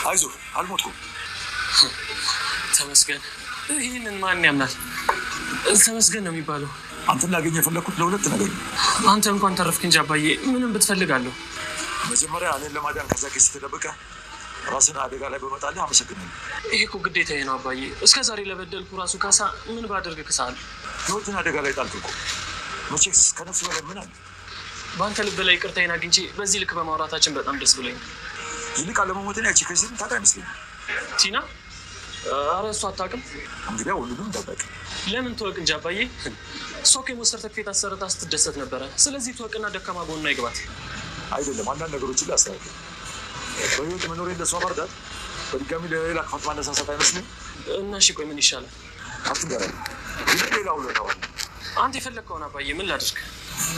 አይዞህ አልሞትኩም። ተመስገን። ይህንን ማን ያምናል? ተመስገን ነው የሚባለው። አንተን ላገኘ የፈለግኩት ለሁለት ነገር። አንተ እንኳን ተረፍክ እንጂ አባዬ ምንም ብትፈልጋለሁ። መጀመሪያ እኔን ለማዳን ከዛ ኬስ ተደብቀ ራስን አደጋ ላይ በመጣልህ አመሰግናለሁ። ይሄ እኮ ግዴታዬ ነው አባዬ። እስከ ዛሬ ለበደልኩ ራሱ ካሳ ምን ባደርግ ክሳል? ህይወትን አደጋ ላይ ጣልክ እኮ። መቼስ ከነፍስ በላይ ምን አለ? በአንተ ልብ ላይ ይቅርታዬን አግኝቼ በዚህ ልክ በማውራታችን በጣም ደስ ብሎኛል። ይልቅ አለመሞትን ያቺ ከሲል ታውቃ አይመስለኝም። ቲና? ኧረ እሱ አታውቅም። እንግዲያ ሁሉንም ጠበቅ። ለምን ትወቅ እንጂ አባዬ። እሷ እኮ የሞት ሰርተፍኬት አሰርታ ስትደሰት ነበረ። ስለዚህ ትወቅና ደካማ ጎኗ ይግባት። አይደለም አንዳንድ ነገሮችን ላስተካክል። በህይወት መኖሬ እንደሷ መርዳት በድጋሚ ለሌላ ክፋት ማነሳሳት አይመስልም? እና እሺ ቆይ ምን ይሻላል? አትንገራ። ይልቅ ሌላ ውለታዋል። አንተ የፈለግከውን አባዬ ምን ላድርግ?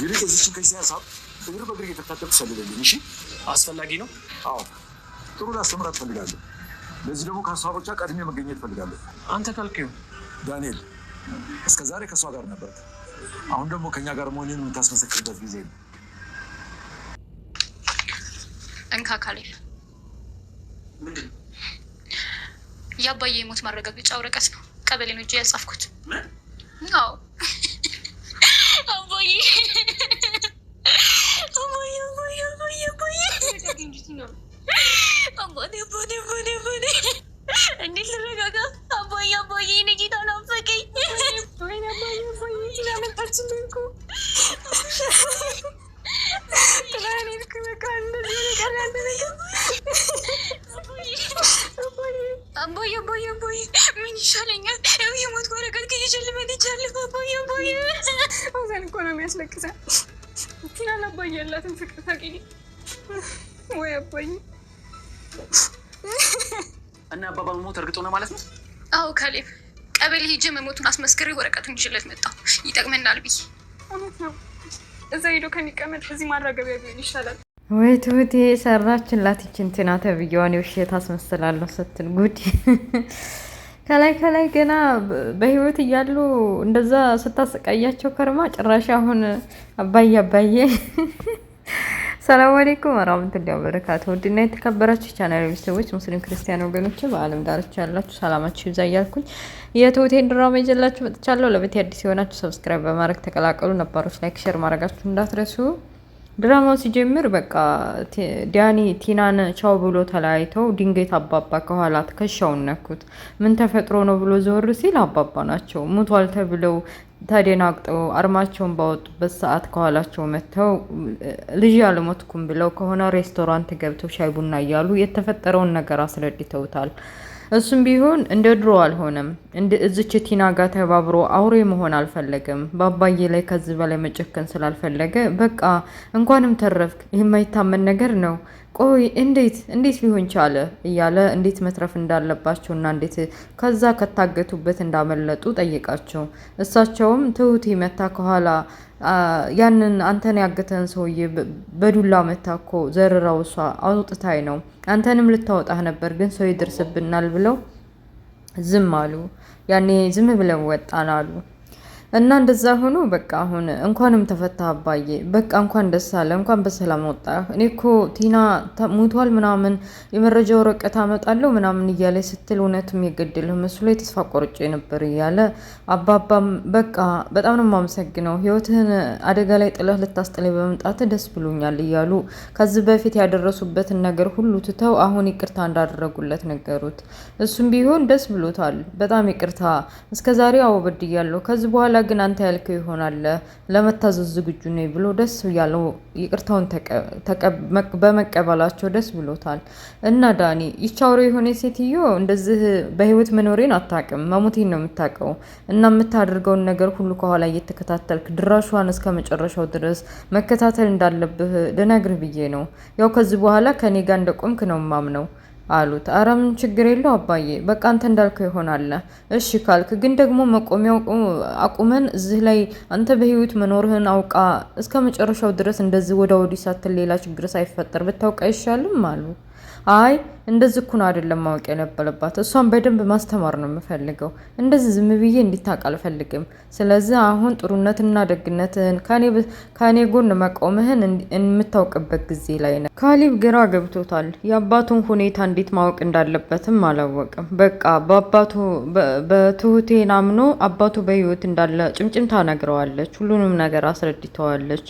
ይልቅ የዚችን ከሲ ሀሳብ እግር በእግር እየተከታተልኩ ሰልለልኝ። እሺ አስፈላጊ ነው። አዎ ጥሩ ላስተምራት እፈልጋለሁ። ለዚህ ደግሞ ከሀሳቦቿ ቀድሜ መገኘት እፈልጋለሁ። አንተ ካልክዩ ዳንኤል፣ እስከ ዛሬ ከእሷ ጋር ነበር። አሁን ደግሞ ከኛ ጋር መሆንን የምታስመሰክርበት ጊዜ ነው። እንካ ካሌብ። ምንድን ነው? የአባዬ የሞት ማረጋገጫ ወረቀት ነው። ቀበሌ ነው እጄ ያጻፍኩት። አዎ አባዬ እንዴት ልረጋጋ? አባዬ እኔ ጌታ ናፈቀኝ። አባዬ ምን ይሻለኛል? የሞት ወረቀት ከየሸልመት ይቻለሁ። አባዬ አውዛን እኮ ነው የሚያስለቅሳል። ቲና ለአባዬ ያላትን ፍቅር ታውቂ ወይ? አባዬ እና አባባ መሞት እርግጥ ሆነ ማለት ነው? አዎ ካሌብ፣ ቀበሌ ሄጄ መሞቱን አስመስክሬ ወረቀቱን ይዤለት መጣሁ። ይጠቅመናል ብዬ። እውነት ነው። እዛ ሄዶ ከሚቀመጥ እዚህ ማራገቢያ ቢሆን ይሻላል። ወይ ትሁቴ ሰራችላት ይችን ቲና ተብዬዋን ውሸት አስመስላለሁ ስትል ጉድ። ከላይ ገና በህይወት እያሉ እንደዛ ስታሰቃያቸው ከርማ ጭራሽ አሁን አባዬ። ሰላም አለይኩም ወራህመቱላሂ ወበረካቱ። ውድና የተከበራችሁ ቻናል ቤተሰቦች ሙስሊም ክርስቲያን ወገኖች በአለም ዳርቻ ያላችሁ ሰላማችሁ ይብዛ እያልኩኝ የትሁቴን ድራማ ይዤላችሁ መጥቻለሁ። ለቤት አዲስ የሆናችሁ ሰብስክራይብ በማድረግ ተቀላቀሉ። ነባሮች ላይክ ሼር ማድረጋችሁ እንዳትረሱ። ድራማው ሲጀምር በቃ ዳኒ ቲናን ቻው ብሎ ተለያይተው ድንገት አባባ ከኋላ ትከሻውን ነኩት። ምን ተፈጥሮ ነው ብሎ ዞር ሲል አባባ ናቸው። ሙቷል ተብለው ተደናግጠው አርማቸውን ባወጡበት ሰዓት ከኋላቸው መጥተው ልጅ አልሞትኩም ብለው ከሆነ ሬስቶራንት ገብተው ሻይ ቡና እያሉ የተፈጠረውን ነገር አስረድተውታል። እሱም ቢሆን እንደ ድሮ አልሆነም። እዚች ቲና ጋር ተባብሮ አውሬ መሆን አልፈለገም። በአባዬ ላይ ከዚህ በላይ መጨከን ስላልፈለገ በቃ እንኳንም ተረፍክ፣ ይህ የማይታመን ነገር ነው። ቆይ እንዴት ሊሆን ቻለ እያለ እንዴት መትረፍ እንዳለባቸውና እንዴት ከዛ ከታገቱበት እንዳመለጡ ጠየቃቸው። እሳቸውም ትሁት መታ ከኋላ ያንን አንተን ያገተን ሰውዬ በዱላ መታ እኮ ዘርራው እሷ አውጥታይ ነው፣ አንተንም ልታወጣህ ነበር ግን ሰው ይደርስብናል ብለው ዝም አሉ። ያኔ ዝም ብለው ወጣን አሉ። እና እንደዛ ሆኖ በቃ አሁን እንኳንም ተፈታ አባዬ፣ በቃ እንኳን ደስ አለ፣ እንኳን በሰላም ወጣ። እኔ እኮ ቲና ሙቷል ምናምን የመረጃ ወረቀት አመጣለሁ ምናምን እያለ ስትል እውነትም የገደልህ መስሎ የተስፋ ቆርጬ ነበር እያለ አባባም በቃ በጣም ነው የማመሰግነው፣ ህይወትህን አደጋ ላይ ጥለህ ልታስጥለኝ በመምጣት ደስ ብሎኛል እያሉ ከዚህ በፊት ያደረሱበትን ነገር ሁሉ ትተው አሁን ይቅርታ እንዳደረጉለት ነገሩት። እሱም ቢሆን ደስ ብሎታል። በጣም ይቅርታ እስከዛሬ አወበድያለሁ፣ ከዚህ በኋላ ግን አንተ ያልከው ይሆናል፣ ለመታዘዝ ዝግጁ ነኝ ብሎ ደስ ያለው ይቅርታውን በመቀበላቸው ደስ ብሎታል። እና ዳኒ ይቻውሬ የሆነ ሴትዮ እንደዚህ በህይወት መኖሬን አታውቅም፣ መሞቴን ነው የምታውቀው። እና የምታደርገውን ነገር ሁሉ ከኋላ እየተከታተልክ ድራሿን እስከ መጨረሻው ድረስ መከታተል እንዳለብህ ልነግርህ ብዬ ነው። ያው ከዚህ በኋላ ከኔ ጋር እንደቆምክ ነው ማምነው አሉት። ኧረ ምን ችግር የለው አባዬ፣ በቃ አንተ እንዳልከው ይሆናል። እሺ ካልክ ግን ደግሞ መቆሚያው አቁመን እዚህ ላይ አንተ በህይወት መኖርህን አውቃ እስከ መጨረሻው ድረስ እንደዚህ ወደ ወዲህ ሳትል ሌላ ችግር ሳይፈጠር ብታውቅ አይሻልም አሉ። አይ እንደዚህ እኮ ነው አይደለም ማወቅ የነበረባት። እሷን በደንብ ማስተማር ነው የምፈልገው። እንደዚህ ዝም ብዬ እንዲታውቅ አልፈልግም። ስለዚህ አሁን ጥሩነትና ደግነትህን ከኔ ጎን መቆምህን የምታውቅበት ጊዜ ላይ ነው። ካሊብ ግራ ገብቶታል። የአባቱን ሁኔታ እንዴት ማወቅ እንዳለበትም አላወቅም። በቃ በትሁቴን አምኖ አባቱ በህይወት እንዳለ ጭምጭምታ ነግረዋለች። ሁሉንም ነገር አስረድተዋለች።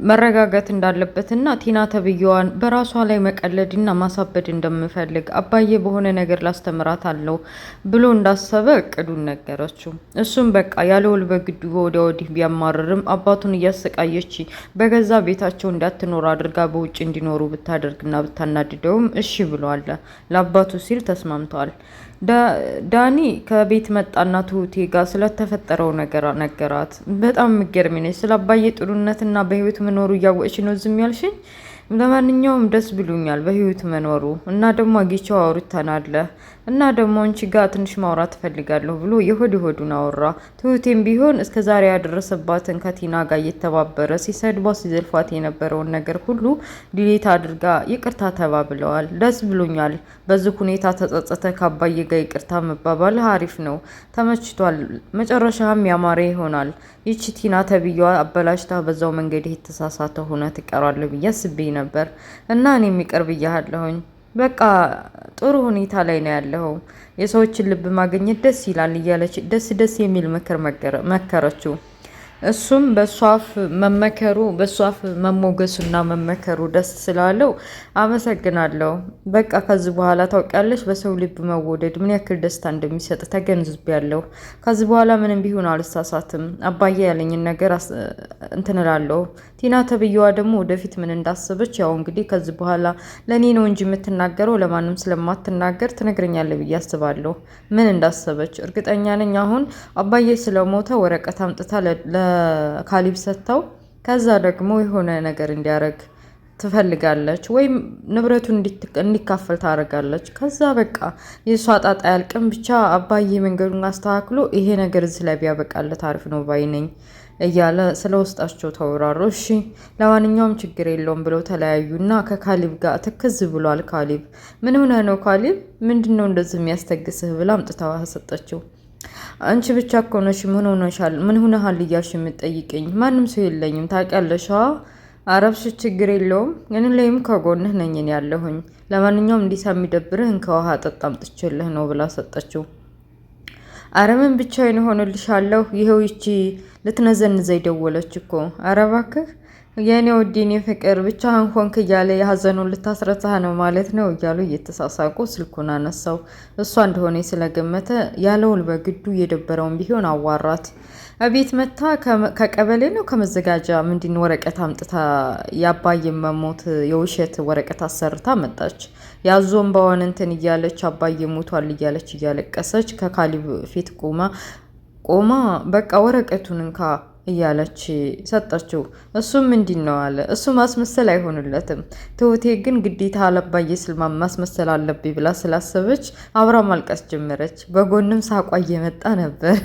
መረጋጋት እንዳለበትና ቲና ተብዬዋን በራሷ ላይ መቀለድና ማሳበድ እንደምፈልግ አባዬ በሆነ ነገር ላስተምራት አለው ብሎ እንዳሰበ እቅዱን ነገረችው። እሱም በቃ ያለውል በግዱ ወዲያ ወዲህ ቢያማርርም አባቱን እያሰቃየች በገዛ ቤታቸው እንዳትኖር አድርጋ በውጭ እንዲኖሩ ብታደርግና ብታናድደውም እሺ ብሏል። ለአባቱ ሲል ተስማምተዋል። ዳኒ ከቤት መጣና ትሁቴ ጋር ስለተፈጠረው ነገር ነገራት። በጣም የሚገርም ነች። ስለ አባዬ ጥሩነትና በህይወት መኖሩ እያወቅሽ ነው ዝም ያልሽኝ? ለማንኛውም ደስ ብሎኛል በህይወት መኖሩ እና ደግሞ አግኝቼው አውርተናል እና ደግሞ አንቺ ጋር ትንሽ ማውራት ፈልጋለሁ ብሎ የሆዱን አወራ። ትሁቴም ቢሆን እስከ ዛሬ ያደረሰባትን ከቲና ጋር እየተባበረ ሲሰድቧ ሲዘልፏት የነበረውን ነገር ሁሉ ዲሌት አድርጋ ይቅርታ ተባብለዋል። ደስ ብሎኛል። በዚህ ሁኔታ ተጸጸተ ከአባዬ ጋር ይቅርታ መባባል አሪፍ ነው። ተመችቷል። መጨረሻም ያማረ ይሆናል። ይቺ ቲና ተብዬዋ አበላሽታ በዛው መንገድ የተሳሳተ ሆነ ትቀራለ ብዬ አስቤ ነበር እና እኔ የሚቀርብ እያለሁኝ በቃ ጥሩ ሁኔታ ላይ ነው ያለው። የሰዎችን ልብ ማግኘት ደስ ይላል እያለች ደስ የሚል ምክር መከረችው። እሱም በሷፍ መሞገሱና መመከሩ ደስ ስላለው አመሰግናለሁ። በቃ ከዚህ በኋላ ታውቂያለሽ በሰው ልብ መወደድ ምን ያክል ደስታ እንደሚሰጥ ተገንዝቤያለሁ። ከዚህ በኋላ ምንም ቢሆን አልሳሳትም። አባዬ ያለኝን ነገር እንትን እላለሁ። ቲና ተብዬዋ ደግሞ ወደፊት ምን እንዳሰበች ያው እንግዲህ ከዚህ በኋላ ለኔ ነው እንጂ የምትናገረው ለማንም ስለማትናገር ትነግረኛለህ ብዬ አስባለሁ። ምን እንዳሰበች እርግጠኛ ነኝ። አሁን አባዬ ስለሞተ ወረቀት አምጥታ ለካሊብ ሰጥተው ከዛ ደግሞ የሆነ ነገር እንዲያረግ ትፈልጋለች ወይም ንብረቱን እንዲካፈል ታደርጋለች። ከዛ በቃ የሷ ጣጣ ያልቅም። ብቻ አባዬ መንገዱን አስተካክሎ ይሄ ነገር እዚህ ላይ ቢያበቃለት አሪፍ ነው ባይ ነኝ እያለ ስለ ውስጣቸው ተወራሩ። እሺ ለማንኛውም ችግር የለውም ብለው ተለያዩና ከካሊብ ጋር ትክዝ ብሏል። ካሊብ ምን ሆነ ነው ካሊብ ምንድነው እንደዚህ የሚያስተግስህ ብላ አምጥታ ሰጠችው። አንቺ ብቻ እኮ ነሽ ምን ሆነሃል እያልሽ የምትጠይቀኝ? ማንም ሰው የለኝም ታውቂያለሽ። አረብሽ ችግር የለውም ግን ላይም ከጎንህ ነኝ ያለሁኝ። ለማንኛውም እንዲህ የሚደብርህ ከውሃ ጠጣ አምጥቼልህ ነው ብላ ሰጠችው። አረምን ብቻዬን ሆነልሻለሁ። ይሄው ይቺ ልትነዘንዘኝ ደወለች እኮ። አረ እባክህ የኔ ወዲኔ ፍቅር ብቻህን ሆንክ እያለ የሀዘኑን ልታስረሳህ ነው ማለት ነው እያሉ እየተሳሳቁ ስልኩን አነሳው። እሷ እንደሆነ ስለገመተ ያለውን በግዱ እየደበረውን ቢሆን አዋራት። እቤት መታ ከቀበሌ ነው ከመዘጋጃ ምንድን ወረቀት አምጥታ የአባዬን መሞት የውሸት ወረቀት አሰርታ መጣች። ያዞን በሆነ እንትን እያለች አባዬ ሞቷል እያለች እያለቀሰች ከካሊብ ፊት ቆማ በቃ ወረቀቱን እንካ እያለች ሰጠችው። እሱም ምንድን ነው አለ። እሱ ማስመሰል አይሆንለትም። ትሁቴ ግን ግዴታ አለባዬ ስልማ ማስመሰል አለብኝ ብላ ስላሰበች አብራ ማልቀስ ጀመረች። በጎንም ሳቋ እየመጣ ነበር።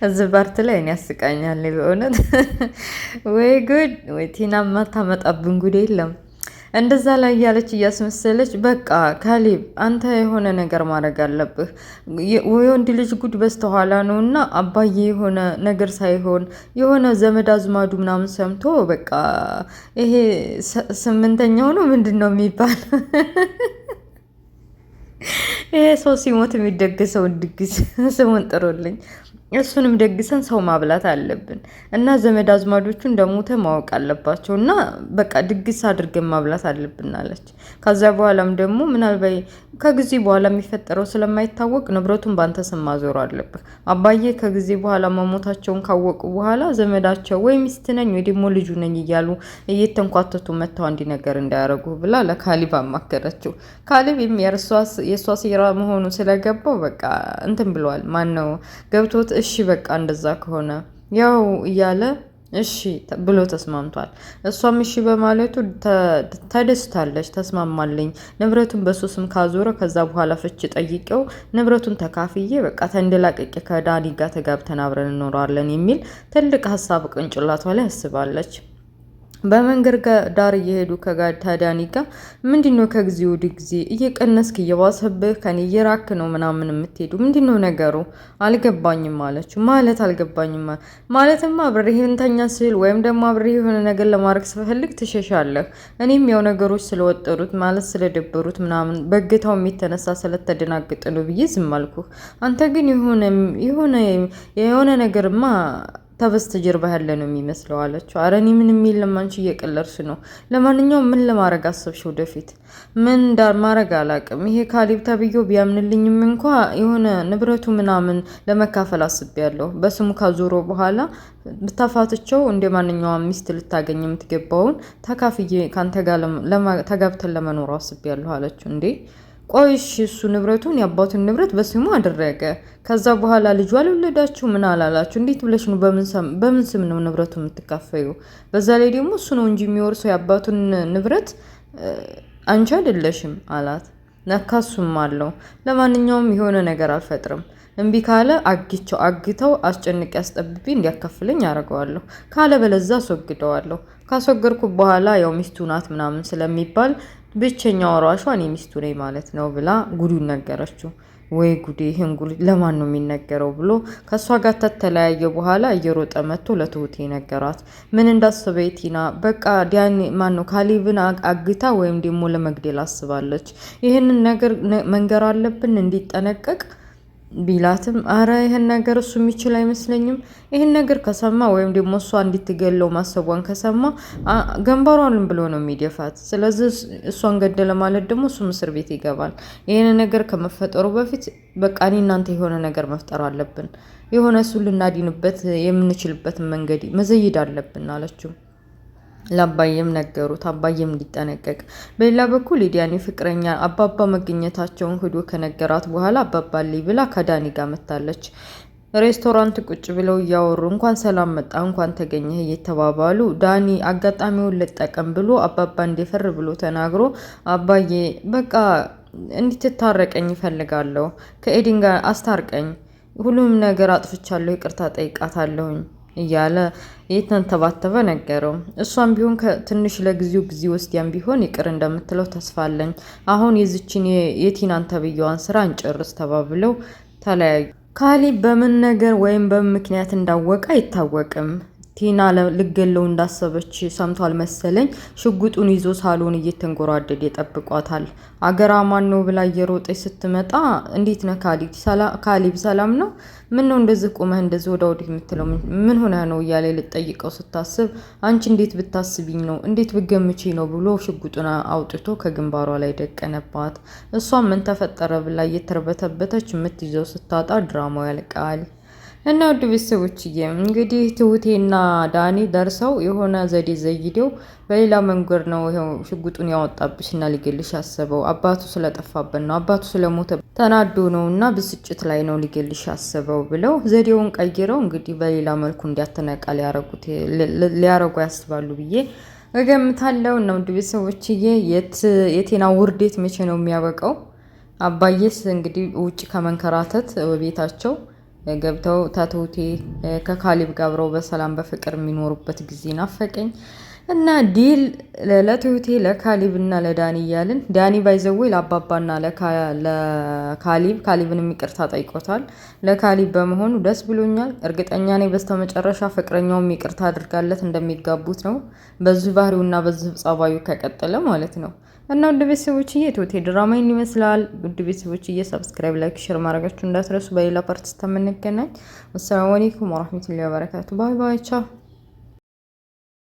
እዚህ ፓርት ላይ እኔ ያስቃኛል በእውነት። ወይ ጉድ! ወይ ቲና ማታመጣብን ጉድ የለም። እንደዛ ላይ ያለች እያስመሰለች በቃ ካሊብ አንተ የሆነ ነገር ማድረግ አለብህ። ወንድ ልጅ ጉድ በስተኋላ ነው እና አባዬ የሆነ ነገር ሳይሆን የሆነ ዘመድ አዝማዱ ምናምን ሰምቶ በቃ ይሄ 8ኛው ነው ምንድን ነው የሚባል ይሄ ሰው ሲሞት የሚደገሰው ድግስ ስሙን ጥሩልኝ። እሱንም ደግሰን ሰው ማብላት አለብን እና ዘመድ አዝማዶቹ እንደሞተ ማወቅ አለባቸው እና በቃ ድግስ አድርገን ማብላት አለብን አለች። ከዛ በኋላም ደግሞ ምናልባት ከጊዜ በኋላ የሚፈጠረው ስለማይታወቅ ንብረቱን ባንተ ስም ማዞር አለብህ። አባዬ ከጊዜ በኋላ መሞታቸውን ካወቁ በኋላ ዘመዳቸው ወይ ሚስት ነኝ ወይ ደግሞ ልጁ ነኝ እያሉ እየተንኳተቱ መተው አንዲ ነገር እንዳያረጉ ብላ ለካሊብ አማከረችው። ካሊብ የእሷ ሴራ መሆኑ ስለገባው በቃ እንትን ብለዋል። ማን ነው ገብቶት እሺ በቃ እንደዛ ከሆነ ያው እያለ እሺ ብሎ ተስማምቷል። እሷም እሺ በማለቱ ተደስታለች። ተስማማለኝ ንብረቱን በሱ ስም ካዞረ ከዛ በኋላ ፍች ጠይቀው ንብረቱን ተካፍዬ በቃ ተንደላቀቅ ከዳኒ ጋር ተጋብተን አብረን እንኖራለን የሚል ትልቅ ሀሳብ ቅንጭላቷ ላይ አስባለች። በመንገድ ዳር እየሄዱ ከዳኒ ጋር ምንድነው ከጊዜ ወደ ጊዜ እየቀነስክ እየባሰብህ ከኔ እየራክ ነው ምናምን የምትሄዱ ምንድነው ነገሩ? አልገባኝም አለችው። ማለት አልገባኝም ማለትማ አብሬህ እንተኛ ስል ወይም ደግሞ አብሬህ የሆነ ነገር ለማድረግ ስፈልግ ትሸሻለህ። እኔም ያው ነገሮች ስለወጠሩት ማለት ስለደበሩት ምናምን በግታው የተነሳ ስለተደናግጥ ነው ብዬ ዝም አልኩህ። አንተ ግን የሆነ ነገርማ ተበስተጀርባ ያለ ነው የሚመስለው አለችው። አረ እኔ ምንም የለም አንቺ እየቀለድሽ ነው። ለማንኛውም ምን ለማድረግ አሰብሽ ወደፊት? ምን ማድረግ አላውቅም። ይሄ ካሌብ ተብዬው ቢያምንልኝም እንኳ የሆነ ንብረቱ ምናምን ለመካፈል አስቤያለሁ። በስሙ ካዞሮ በኋላ ብታፋትቸው እንደ ማንኛውም ሚስት ልታገኝ የምትገባውን ተካፍዬ ካንተ ጋር ተጋብተን ለመኖር አስቤያለሁ አለችው። እንዴ ቆይሽ እሱ ንብረቱን የአባቱን ንብረት በስሙ አደረገ። ከዛ በኋላ ልጁ አልወለዳችሁ ምን አላላችሁ? እንዴት ብለሽ ነው በምን ስም ነው ንብረቱ የምትካፈዩ? በዛ ላይ ደግሞ እሱ ነው እንጂ የሚወርሰው የአባቱን ንብረት አንቺ አይደለሽም አላት። ነካሱም አለው። ለማንኛውም የሆነ ነገር አልፈጥርም። እምቢ ካለ አግተው አስጨንቄ አስጠብቤ እንዲያካፍለኝ አደርገዋለሁ። ካለ በለዛ አስወግደዋለሁ። ካስወገድኩ በኋላ ያው ሚስቱ ናት ምናምን ስለሚባል ብቸኛው ወራሿ እኔ ሚስቱ ነኝ ማለት ነው ብላ ጉዱን ነገረችው። ወይ ጉዴ! ይህን ጉድ ለማን ነው የሚነገረው ብሎ ከእሷ ጋር ተተለያየ በኋላ እየሮጠ መጥቶ ለትሁቴ ነገራት። ምን እንዳሰበ ቲና በቃ ዲያን ማነው ካሌብን አግታ ወይም ደግሞ ለመግደል አስባለች። ይህንን ነገር መንገር አለብን እንዲጠነቀቅ ቢላትም አረ ይሄን ነገር እሱ የሚችል አይመስለኝም። ይሄን ነገር ከሰማ ወይም ደግሞ እሷ እንድትገለው ማሰቧን ከሰማ ገንባሯን ብሎ ነው የሚደፋት። ስለዚህ እሷን ገደለ ማለት ደግሞ እሱ እስር ቤት ይገባል። ይሄን ነገር ከመፈጠሩ በፊት በቃ እኔ እናንተ የሆነ ነገር መፍጠር አለብን። የሆነ እሱ ልናዲንበት የምንችልበትን መንገድ መዘይድ አለብን አለችው። ለአባዬም ነገሩት። አባዬም እንዲጠነቀቅ። በሌላ በኩል የዳኒ ፍቅረኛ አባባ መገኘታቸውን ሂዶ ከነገራት በኋላ አባባልኝ ብላ ከዳኒ ጋር መታለች። ሬስቶራንት ቁጭ ብለው እያወሩ እንኳን ሰላም መጣ እንኳን ተገኘህ እየተባባሉ ዳኒ አጋጣሚውን ልጠቀም ብሎ አባባ እንደፈር ብሎ ተናግሮ አባዬ በቃ እንድትታረቀኝ ይፈልጋለሁ፣ ከኤዲን ጋር አስታርቀኝ፣ ሁሉም ነገር አጥፍቻለሁ፣ ይቅርታ ጠይቃታለሁኝ እያለ የተንተባተበ ነገረው። እሷም ቢሆን ትንሽ ለጊዜው ጊዜ ወስዲያም ቢሆን ይቅር እንደምትለው ተስፋለኝ። አሁን የዚችን የቲናን ተብዬዋን ስራ እንጨርስ ተባብለው ተለያዩ። ካሌብ በምን ነገር ወይም በምን ምክንያት እንዳወቀ አይታወቅም። ቲና ልገለው እንዳሰበች ሰምቷል መሰለኝ። ሽጉጡን ይዞ ሳሎን እየተንጎራደደ ይጠብቋታል። አገራ ማን ነው ብላ እየሮጠች ስትመጣ እንዴት ነህ ካሌብ ሰላም ነው? ምን ነው እንደዚህ ቆመህ እንደዚህ ወደ ወዲህ የምትለው ምን ሆነ ነው እያለ ልጠይቀው ስታስብ አንቺ እንዴት ብታስቢኝ ነው እንዴት ብገምቺ ነው ብሎ ሽጉጡን አውጥቶ ከግንባሯ ላይ ደቀነባት። እሷም ምን ተፈጠረ ብላ እየተርበተበተች የምትይዘው ስታጣ ድራማው ያልቃል። እና ውድ ቤተሰቦችዬ እንግዲህ ትሁቴና ዳኒ ደርሰው የሆነ ዘዴ ዘይዴው በሌላ መንገድ ነው ይሄው ሽጉጡን ያወጣብሽና ሊገልሽ ያሰበው። አባቱ ስለጠፋበት ነው፣ አባቱ ስለሞተ ተናዶ ነውና ብስጭት ላይ ነው ሊገልሽ ያሰበው ብለው ዘዴውን ቀይረው እንግዲህ በሌላ መልኩ እንዲያተነቃ ሊያረጉ ያስባሉ ብዬ እገምታለሁ። እና ውድ ቤተሰቦችዬ የቲና ውርዴት መቼ ነው የሚያበቃው? አባዬስ እንግዲህ ውጭ ከመንከራተት ቤታቸው ገብተው ታቶቴ ከካሌብ ጋር አብረው በሰላም በፍቅር የሚኖሩበት ጊዜ ናፈቀኝ። እና ዲል ለትሁቴ ለካሌብ እና ለዳኒ እያልን ዳኒ ባይዘወይ ለአባባና ካሌብን ይቅርታ ጠይቆታል። ለካሌብ በመሆኑ ደስ ብሎኛል። እርግጠኛ ነኝ በስተመጨረሻ ፍቅረኛውም ይቅርታ አድርጋለት እንደሚጋቡት ነው። በዚህ ባህሪውና በዚህ ጸባዩ ከቀጠለ ማለት ነው። እና ውድ ቤተሰቦችዬ ትሁቴ ድራማን ይመስላል። ውድ ቤተሰቦችዬ ሰብስክራይብ፣ ላይክ፣ ሼር ማድረጋችሁ እንዳትረሱ። በሌላ ፓርት እስከምንገናኝ ወሰላሙ አለይኩም ወራህመቱላሂ ወበረካቱ። ባይ ባይ ቻው።